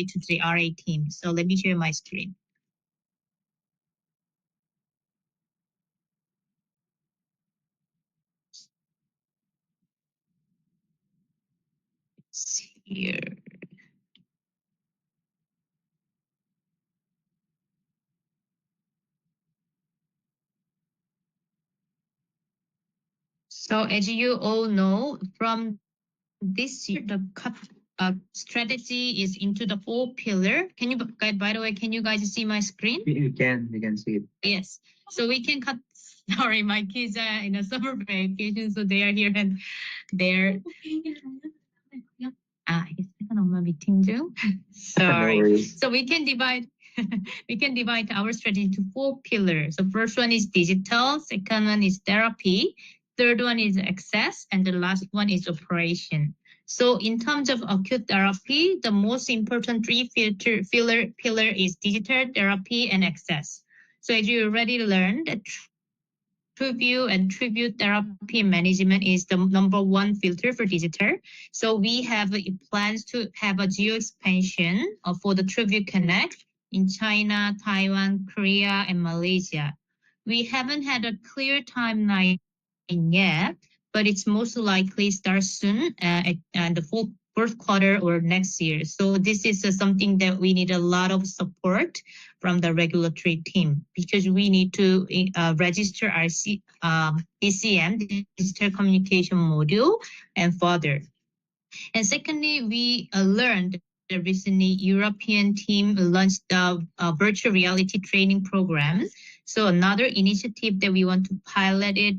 to the RA team. So let me share my screen. It's here. So as you all know, from this year, the cut strategy is into the 4 pillar. Can you guys, by the way, can you guys see my screen? We can see it. Yes. So we can cut. Sorry, my kids are in a summer vacation, so they are here and they're. 잠깐 엄마 미팅 중. Sorry. No worries. So we can divide. We can divide our strategy into 4 pillars. So first one is digital, second one is therapy, third one is access, and the last one is operation. So in terms of acute therapy, the most important pillar is digital therapy and access. So as you already learned, preview and tribute therapy management is the number one filter for digital. So we have plans to have a geo expansion for the Tribute Connect in China, Taiwan, Korea, and Malaysia. We haven't had a clear timeline yet, but it's most likely start soon at the fourth quarter or next year. So this is something that we need a lot of support from the regulatory team because we need to register our DCM, digital communication module, and further. And secondly, we learned that recently European team launched the virtual reality training program. So another initiative that we want to pilot it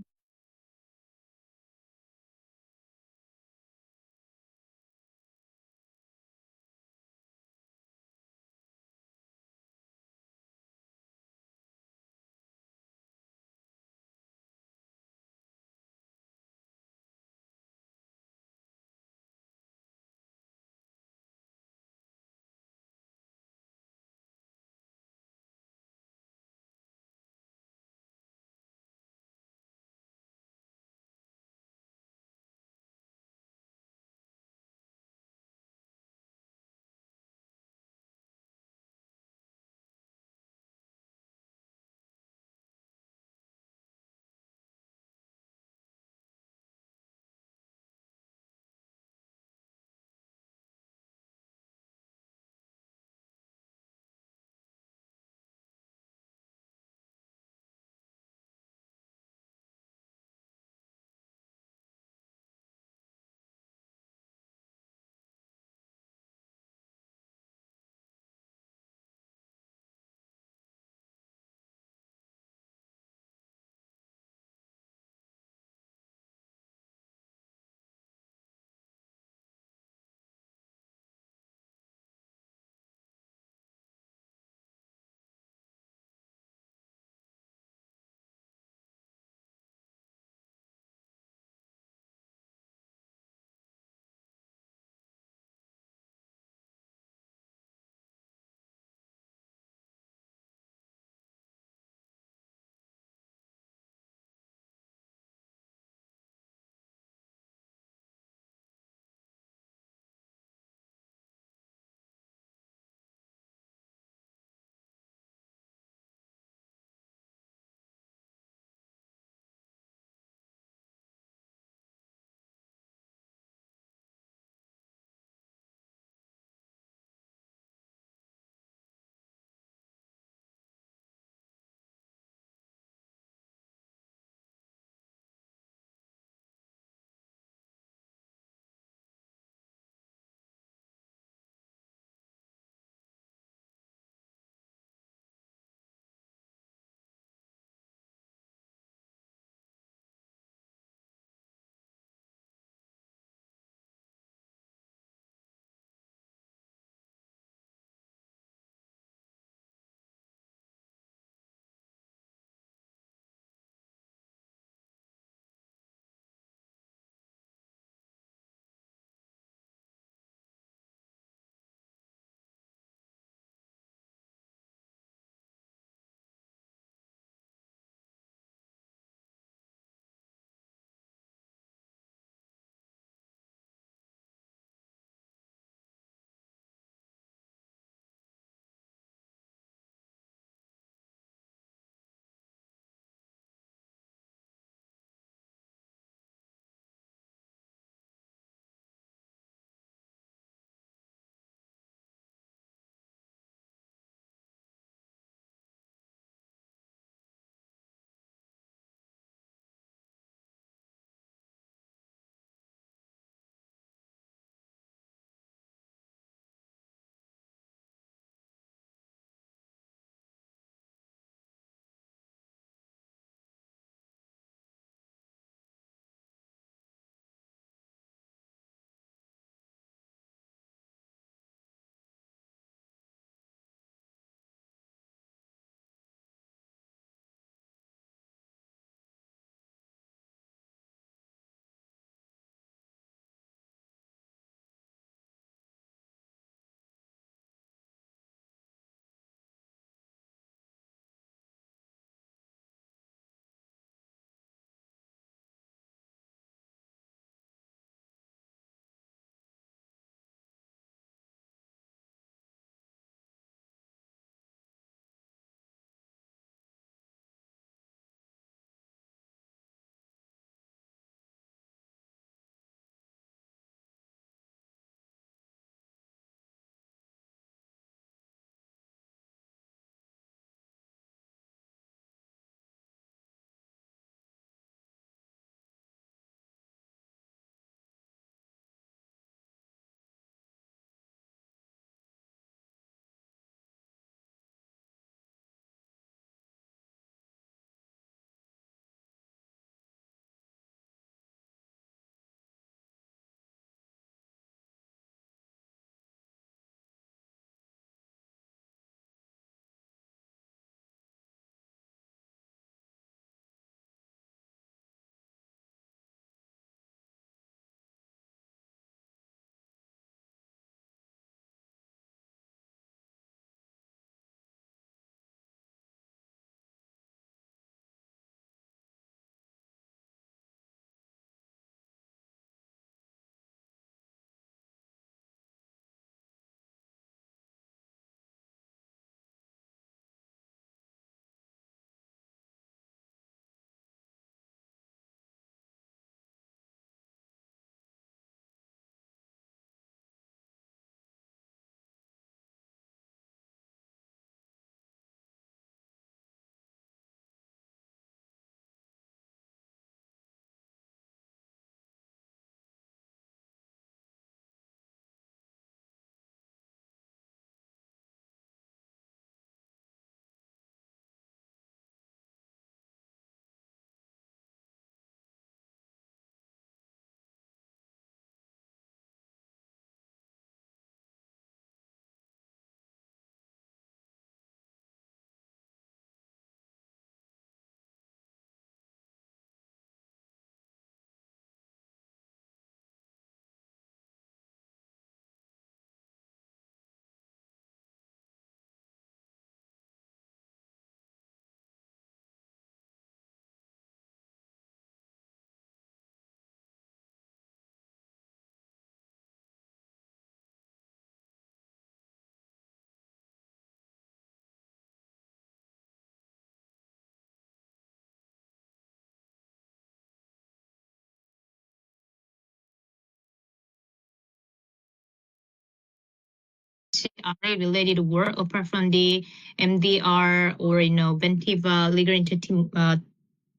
RA-related work apart from the MDR or Ventiva liver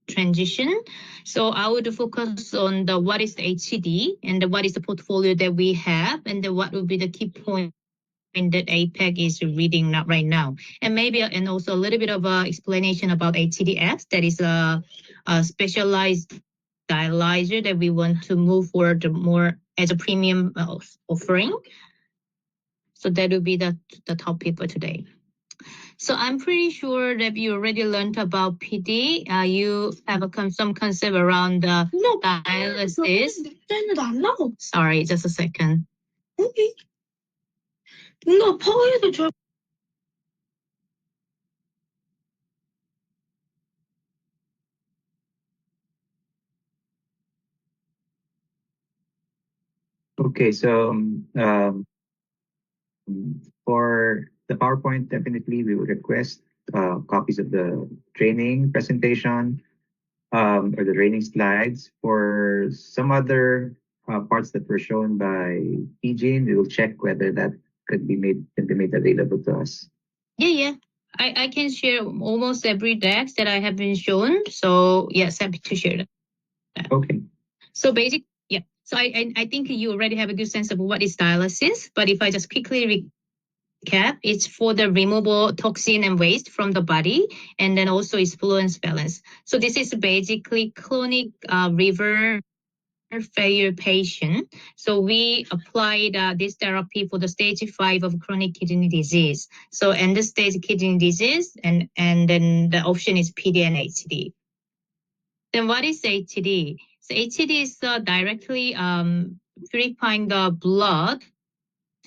transition. So I would focus on the what is the HCD and what is the portfolio that we have and what will be the key point that APEC is reading right now. And maybe and also a little bit of explanation about HCDX, that is a specialized dialyzer that we want to move forward more as a premium offering. So that will be the topic for today. So I'm pretty sure that you already learned about PD. You have some concept around the dialysis. Sorry, just a second. Okay. No, Okay, so for the PowerPoint, definitely we would request copies of the training presentation or the training slides. For some other parts that were shown by Eugene, we will check whether that can be made available to us. Yeah. I can share almost every deck that I have been shown. So yes, happy to share that. Okay. So yeah. So I think you already have a good sense of what is dialysis. But if I just quickly recap, it's for the removal toxin and waste from the body, and then also it's fluence balance. So this is basically chronic liver failure patient. So we applied this therapy for the stage 5 of chronic kidney disease. So end stage kidney disease, and then the option is PD and HCD. Then what is HCD? So HCD is directly purifying the blood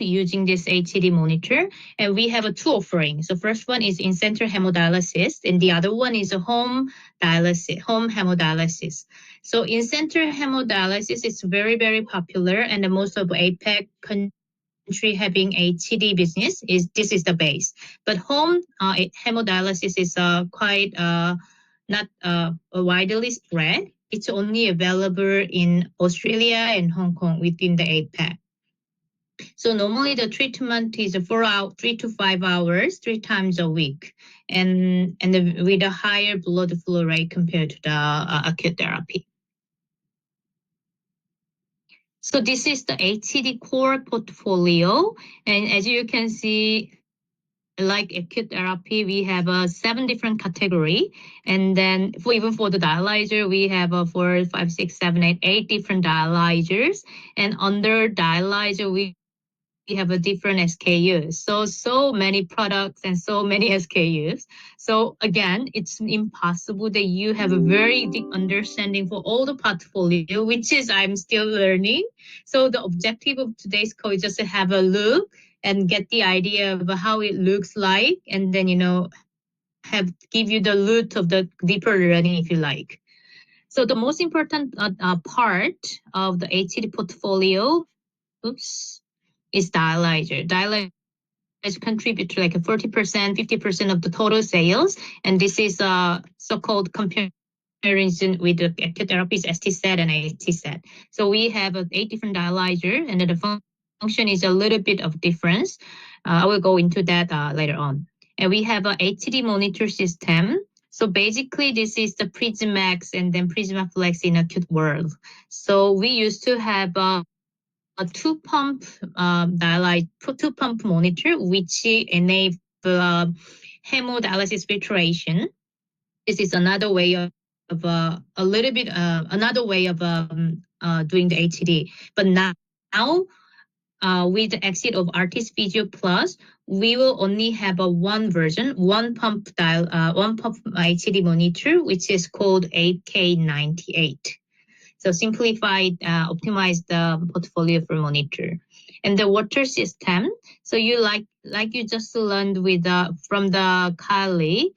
using this HCD monitor. And we have two offerings. So first one is in-center hemodialysis, and the other one is a home hemodialysis. So in-center hemodialysis is very, very popular, and the most of APEC country having HCD business this is the base. But home hemodialysis is quite not widely spread. It's only available in Australia and Hong Kong within the APEC. So normally the treatment is 3 to 5 hours, 3 times a week, and with a higher blood flow rate compared to the acute therapy. So this is the HCD core portfolio, and as you can see, like acute therapy, we have 7 different category, and then for the dialyzer, we have 4, 5, 6, 7, 8 different dialyzers, and under dialyzer we have a different SKUs. So many products and so many SKUs. So again, it's impossible that you have a very deep understanding for all the portfolio, which is I'm still learning. So the objective of today's call is just to have a look and get the idea of how it looks like, and then give you the root of the deeper learning if you like. So the most important part of the HCD portfolio, is dialyzer. Dialyzer contribute to like 40%, 50% of the total sales. And this is a so-called comparison with the acute therapies, ST-SAT and AT-SAT. So we have 8 different dialyzer, and then the function is a little bit of difference. I will go into that later on. And we have a HCD monitor system. So basically, this is the Prismax and then Prismaflex in acute world. So we used to have a 2-pump two pump monitor, which enable hemodialysis filtration. This is another way of another way of doing the HCD. But now with the exit of Artis Physio Plus, we will only have one version, one pump HCD monitor, which is called 8K98. So simplified, optimize the portfolio for monitor. And the water system. So you like you just learned from the Kali,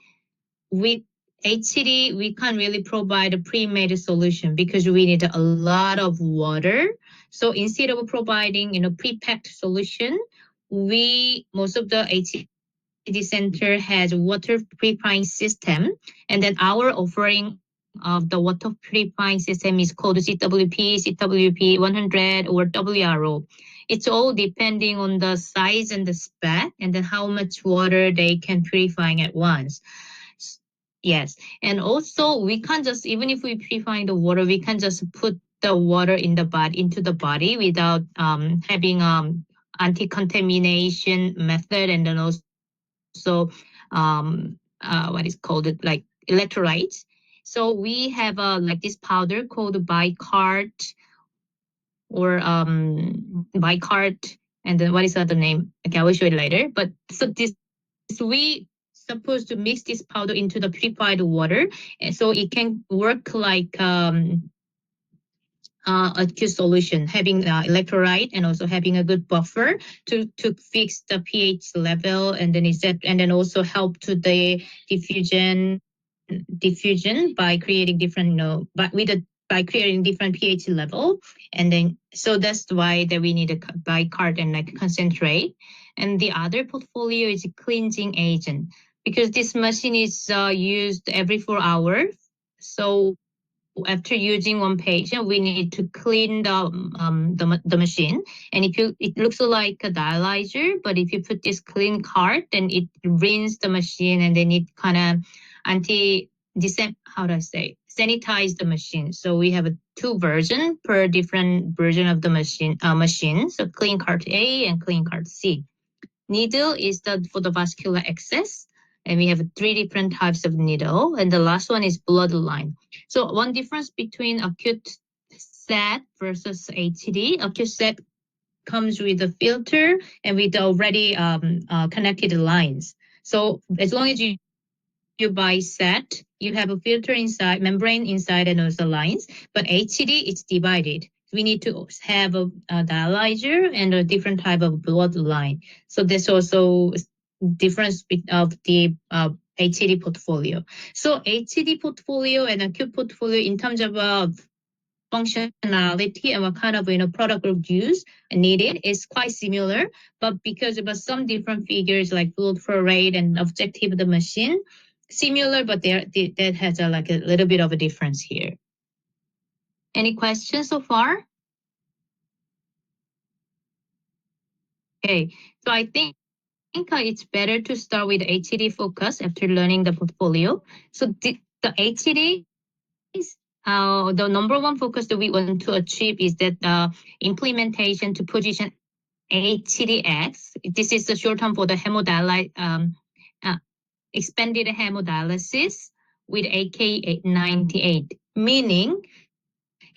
with HCD, we can't really provide a pre-made solution because we need a lot of water. So instead of providing pre-packed solution, most of the HCD center has water purifying system, and then our offering of the water purifying system is called CWP 100, or WRO. It's all depending on the size and the spec, and then how much water they can purifying at once. Yes. And also we can't just, even if we purifying the water, we can just put the water in the body into the body without having anti-contamination method, and then also what is called it, like electrolytes. So we have like this powder called bicart, or bicart, and then what is the other name? Okay, I will show it later. But so this, we supposed to mix this powder into the purified water, and so it can work like a Q solution, having electrolyte and also having a good buffer to fix the pH level, and then also help to the diffusion by creating different, but by creating different pH level. And then so that's why that we need a bicart and like concentrate. And the other portfolio is a cleansing agent, because this machine is used every 4 hours. So after using one patient, we need to clean the machine. And if you, it looks like a dialyzer, but if you put this clean card, then it rinse the machine, and then it kind of anti how do I say, sanitize the machine. So we have a two version per different version of the machine. So clean card A and clean card C. Needle is the for the vascular access, and we have three different types of needle, and the last one is bloodline. So one difference between acute set versus ATD: acute set comes with a filter and with already connected lines. So as long as you buy set, you have a filter inside, membrane inside, and also lines. But HCD, it's divided. We need to have a dialyzer and a different type of blood line. So there's also difference of the HCD portfolio. So HCD portfolio and acute portfolio in terms of functionality and what kind of product group use needed is quite similar, but because of some different figures like blood flow rate and objective of the machine, similar, but that has like a little bit of a difference here. Any questions so far? Okay, so I think it's better to start with HCD focus after learning the portfolio. So the HCD is the number one focus that we want to achieve is that implementation to position HCDX. This is the short term for the uh, expanded hemodialysis with AK98, meaning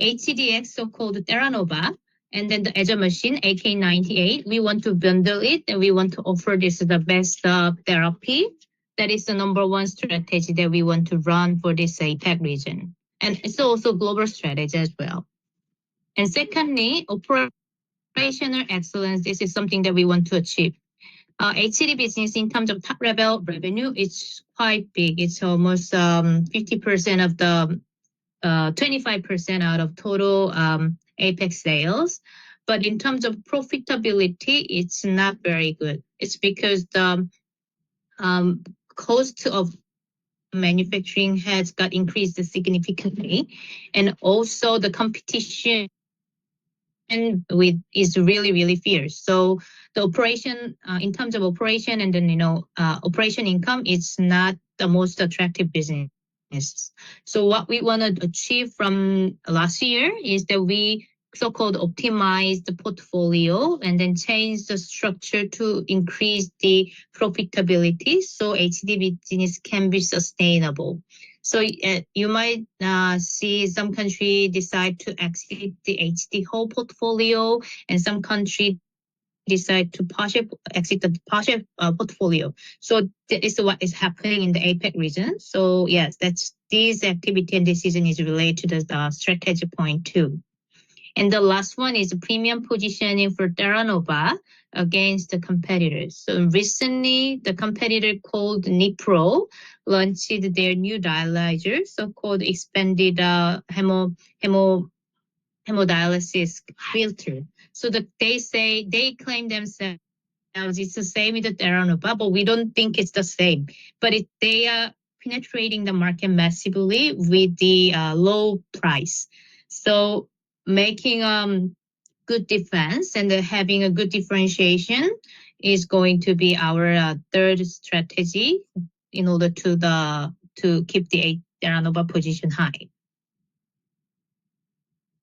HCDX, so-called Terranova, and then the Azure machine, AK98. We want to bundle it, and we want to offer this the best therapy. That is the number one strategy that we want to run for this APAC region. And it's also global strategy as well. And secondly, operational excellence. This is something that we want to achieve. HCD business in terms of top level revenue, it's quite big. It's almost 50% of the 25% out of total Apex sales. But in terms of profitability, it's not very good. It's because the cost of manufacturing has got increased significantly, and also the competition with is really really fierce. So the operation in terms of operation, and then operation income, it's not the most attractive business. So what we want to achieve from last year is that we so-called optimize the portfolio and then change the structure to increase the profitability so HDB business can be sustainable. So you might see some country decide to exit the HD whole portfolio, and some country decide to exit the partial portfolio. So that is what is happening in the APEC region. So yes, that's this activity and decision is related to the strategy point too. And the last one is premium positioning for Terranova against the competitors. So recently, the competitor called Nipro launched their new dialyzer, so-called expanded hemodialysis filter. So that they claim themselves it's the same with the Terranova, but we don't think it's the same. But they are penetrating the market massively with the low price. So making good defense and having a good differentiation is going to be our third strategy in order to keep the Terra Nova position high.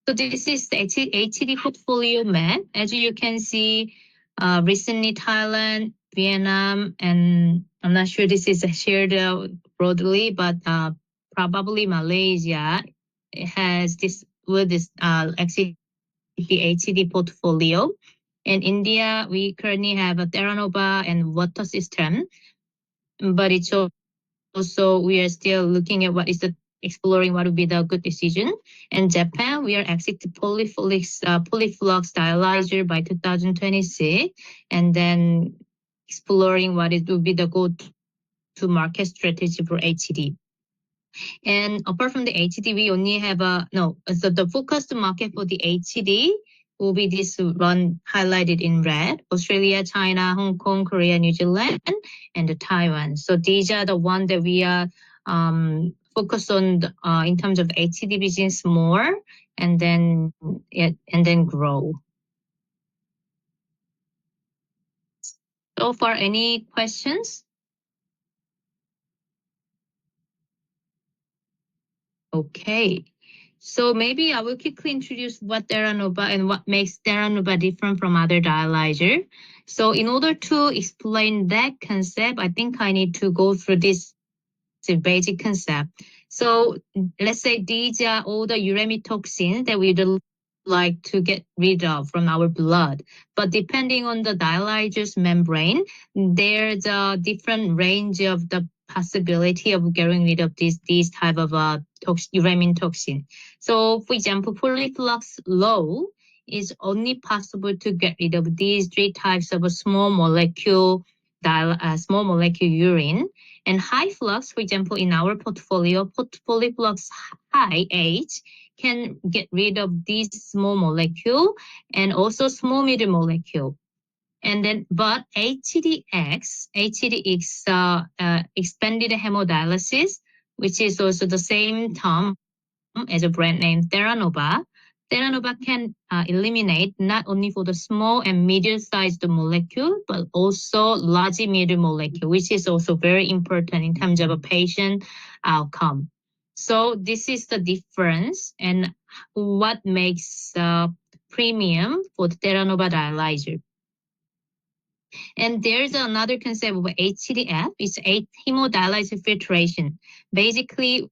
So this is the HTD portfolio map. As you can see, recently Thailand, Vietnam, and I'm not sure this is shared broadly, but probably Malaysia has this with this actually the HTD portfolio. In India, we currently have a Terra Nova and water system, but it's also we are still looking at what is the exploring what would be the good decision. In Japan, we are exiting polyflux dialyzer by 2026, and then exploring what it would be the go-to market strategy for HCD. And apart from the HCD, we only have so the focused market for the HCD will be this one highlighted in red: Australia, China, Hong Kong, Korea, New Zealand, and Taiwan. So these are the ones that we are focused on in terms of HCD business more, and then grow. So far, any questions? Okay. So maybe I will quickly introduce what Terra Nova and what makes Terra Nova different from other dialyzer. So in order to explain that concept, I think I need to go through this basic concept. So let's say these are all the uremic toxins that we'd like to get rid of from our blood. But depending on the dialyzer's membrane, there's a different range of the possibility of getting rid of these type of uremic toxin. So for example, polyflux low is only possible to get rid of these three types of a small molecule urine. And high flux, for example, in our portfolio, polyflux high H can get rid of these small molecule and also small medium molecule. And then, but HCDX, expanded hemodialysis, which is also the same term as a brand name Terra Nova. Terra Nova can eliminate not only for the small and medium-sized molecule, but also large medium molecule, which is also very important in terms of a patient outcome. So this is the difference and what makes premium for the Terra Nova dialyzer. And there's another concept of HCDF. It's hemodialysis filtration. Basically,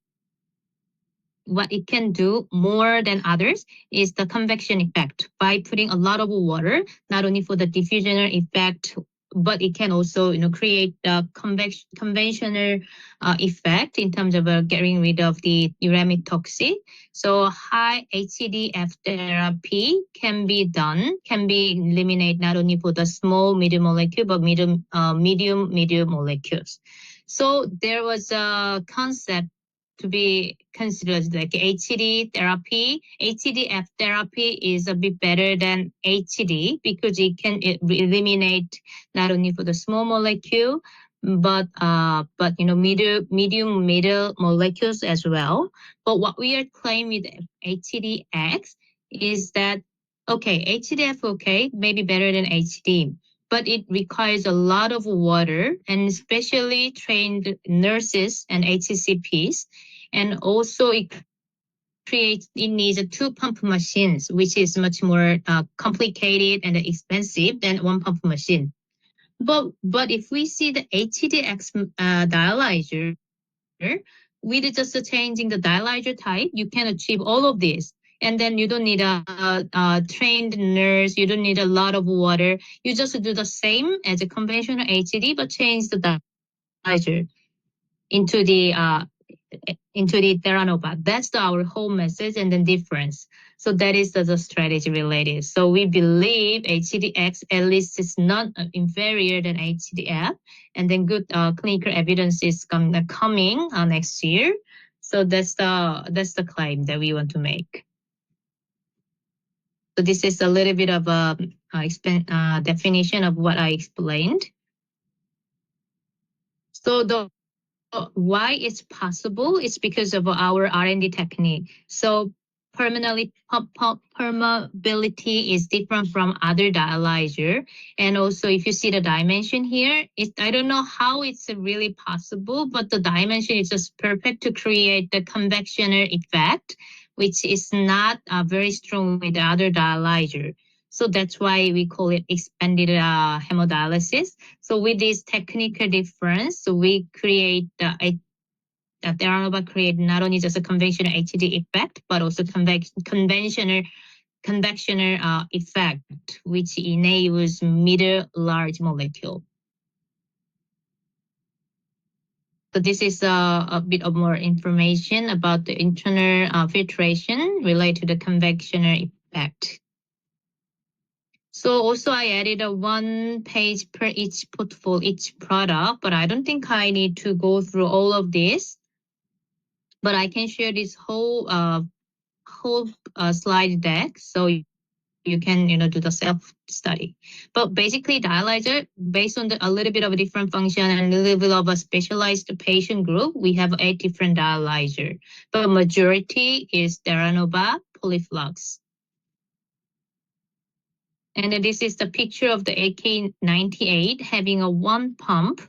what it can do more than others is the convection effect by putting a lot of water, not only for the diffusional effect, but it can also create the conventional effect in terms of getting rid of the uremic toxin. So high HCDF therapy can be eliminated not only for the small medium molecule, but medium molecules. So there was a concept to be considered like HCD therapy. HCDF therapy is a bit better than HCD because it can eliminate not only for the small molecule, but medium middle molecules as well. But what we are claiming with HCDX is that HCDF maybe better than HCD, but it requires a lot of water and especially trained nurses and HCCPs. And also it needs two pump machines, which is much more complicated and expensive than one pump machine. But if we see the HCDX dialyzer, with just changing the dialyzer type, you can achieve all of this. And then you don't need a trained nurse. You don't need a lot of water. You just do the same as a conventional HCD, but change the dialyzer into the Terra Nova. That's our whole message and the difference. So that is the strategy related. So we believe HCDX at least is not inferior than HCDF, and then good clinical evidence is coming next year. So that's the claim that we want to make. So this is a little bit of a definition of what I explained. So why it's possible is because of our R&D technique. So permeability is different from other dialyzer. And also, if you see the dimension here, I don't know how it's really possible, but the dimension is just perfect to create the convectional effect, which is not very strong with the other dialyzer. So that's why we call it expanded hemodialysis. So with this technical difference, we create that Theranova create not only just a conventional HCD effect, but also convectional effect, which enables middle large molecule. So this is a bit of more information about the internal filtration related to the convectional effect. So also I added a 1 page per each portfolio, each product, but I don't think I need to go through all of this. But I can share this whole slide deck, so you can do the self study. But basically, dialyzer, based on a little bit of a different function and a little bit of a specialized patient group, we have 8 different dialyzer. But majority is Theranova Polyflux. And this is the picture of the AK98 having a 1 pump.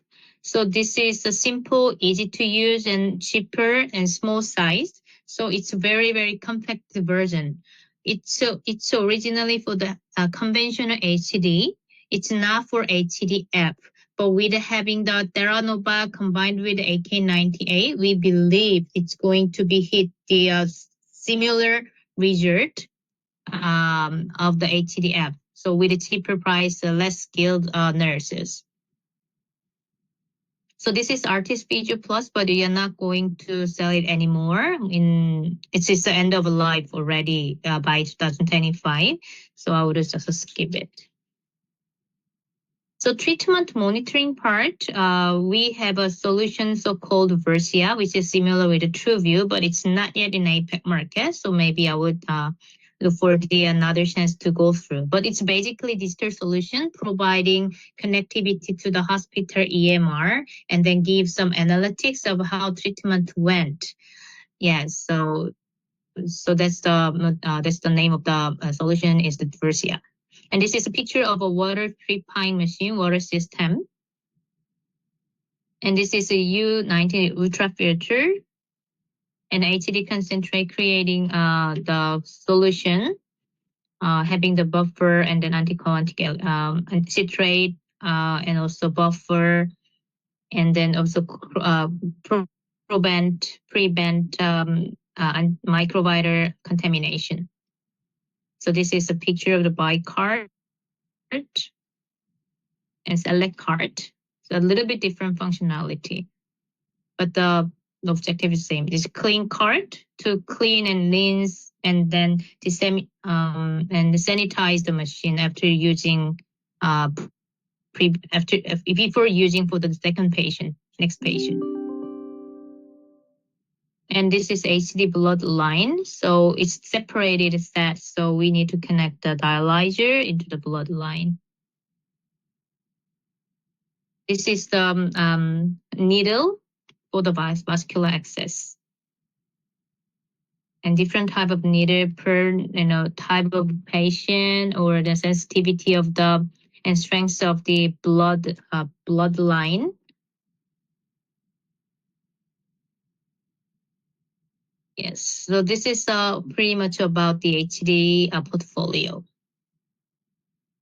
So this is a simple, easy to use and cheaper and small size. So it's very, very compact version. It's originally for the conventional HCD. It's not for HCDF. But with having the Theranova combined with the AK98, we believe it's going to be hit the similar result of the HCDF. So with a cheaper price, less skilled nurses. So this is Artist Feature Plus, but we are not going to sell it anymore. It's just the end of life already by 2025. So I would just skip it. So treatment monitoring part, we have a solution so-called Versia, which is similar with the TrueView, but it's not yet in APAC market. So maybe I would look for another chance to go through. But it's basically digital solution providing connectivity to the hospital EMR and then give some analytics of how treatment went. Yes, so that's the name of the solution is the Versia. And this is a picture of a water purifying machine, water system. And this is a U90 ultra filter and HCD concentrate creating the solution, having the buffer and then anticoagulant, citrate, and also buffer, and then also prevent microbial contamination. So this is a picture of the buy card and select card. So a little bit different functionality, but the objective is the same. It's clean card to clean and rinse and then and sanitize the machine after using before using for the second patient, next patient. And this is HCD blood line. So it's separated set. So we need to connect the dialyzer into the blood line. This is the needle for the vascular access. And different type of needle per type of patient or the sensitivity of the and strength of the blood line. Yes, so this is pretty much about the HD portfolio.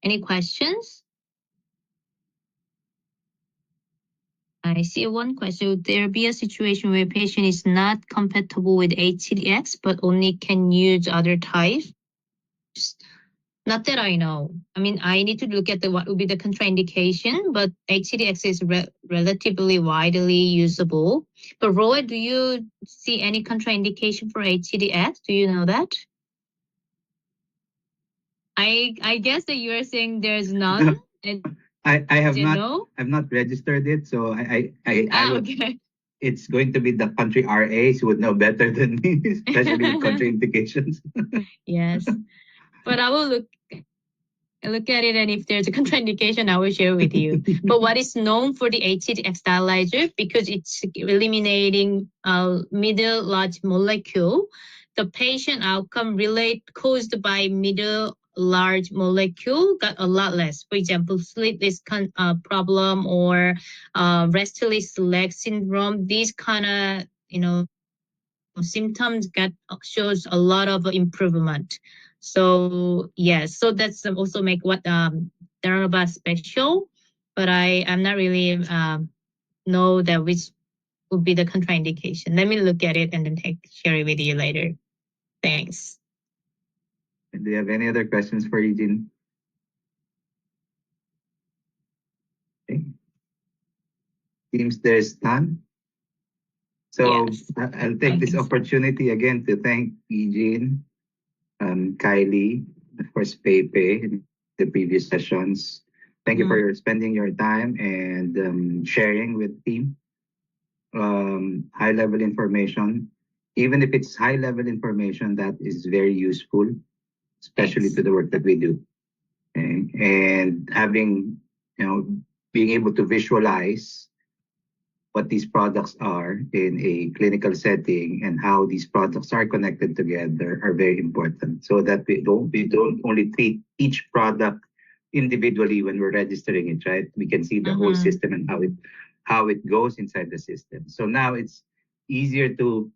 Any questions? I see one question. Would there be a situation where patient is not compatible with HCDX but only can use other types? Not that I know. I mean, I need to look at what would be the contraindication, but HCDX is relatively widely usable. But Roy, do you see any contraindication for HCDX? Do you know that? I guess that you are saying there's none. I have not. No? I've not registered it, so I would. Okay. It's going to be the country RAs who would know better than me, especially with contraindications. Yes, but I will look at it, and if there's a contraindication, I will share with you. But what is known for the HCDX dialyzer, because it's eliminating middle large molecule, the patient outcome relate caused by middle large molecule got a lot less. For example, sleepless problem or restless leg syndrome. These kind of symptoms get shows a lot of improvement. So yes, so that's also make what Darabas special. But I'm not really know that which would be the contraindication. Let me look at it and then share it with you later. Thanks. Do you have any other questions for Eugene? Okay. Seems there's none. So Yes. I'll take this opportunity again to thank Eugene, Kylie, of course, Pepe in the previous sessions. Thank you for spending your time and sharing with team high level information. Even if it's high level information, that is very useful, especially to the work that we do. Okay? And having, being able to visualize what these products are in a clinical setting and how these products are connected together are very important, so that we don't only treat each product individually when we're registering it, right? We can see the whole system and how it goes inside the system. So now it's easier to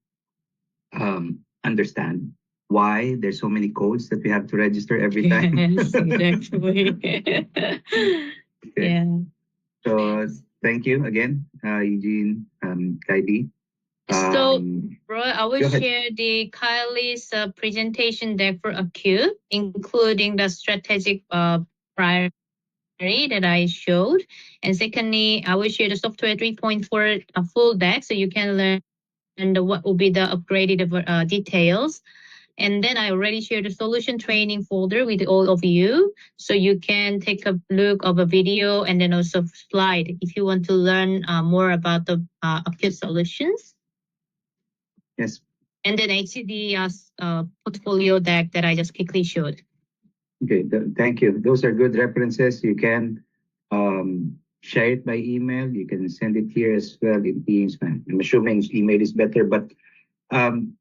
understand why there's so many codes that we have to register every time. Yes, exactly. Okay. Yeah. So thank you again, Eugene, Kaidi. So, Roy, I will Go ahead. share the Kylie's presentation deck for Acute, including the strategic priority that I showed. And secondly, I will share the software 3.4 full deck so you can learn what will be the upgraded details. And then I already shared the solution training folder with all of you. So you can take a look of a video and then also slide if you want to learn more about the Acute solutions. Yes. And then HCD portfolio deck that I just quickly showed. Okay. Thank you. Those are good references. You can share it by email. You can send it here as well in Teams. I'm assuming email is better, but um,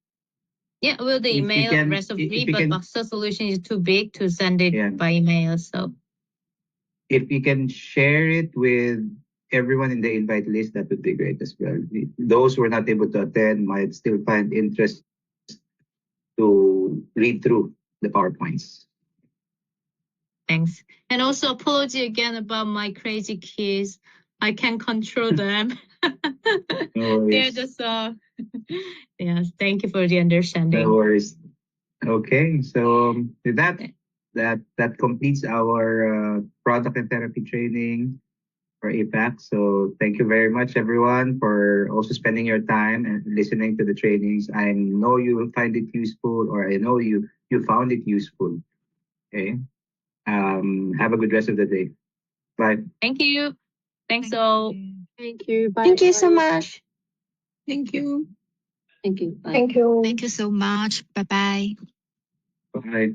yeah, well, the if you email can, rest of if three, you but can, Boxer solution is too big to send it yeah, by email. So if you can share it with everyone in the invite list, that would be great as well. Those who are not able to attend might still find interest to read through the PowerPoints. thanks. And also apology again about my crazy kids. I can't control them. No They're worries. just yes, thank you for the understanding. No worries. Okay, so with that completes our product and therapy training for APAC. So thank you very much, everyone, for also spending your time and listening to the trainings. I know you will find it useful, or I know you found it useful. Okay. Have a good rest of the day. Bye. Thank you. Thanks all. Thank you. Bye. Thank you so much. Thank you. Thank you. Bye. Thank you. Thank you so much. Bye bye. Bye.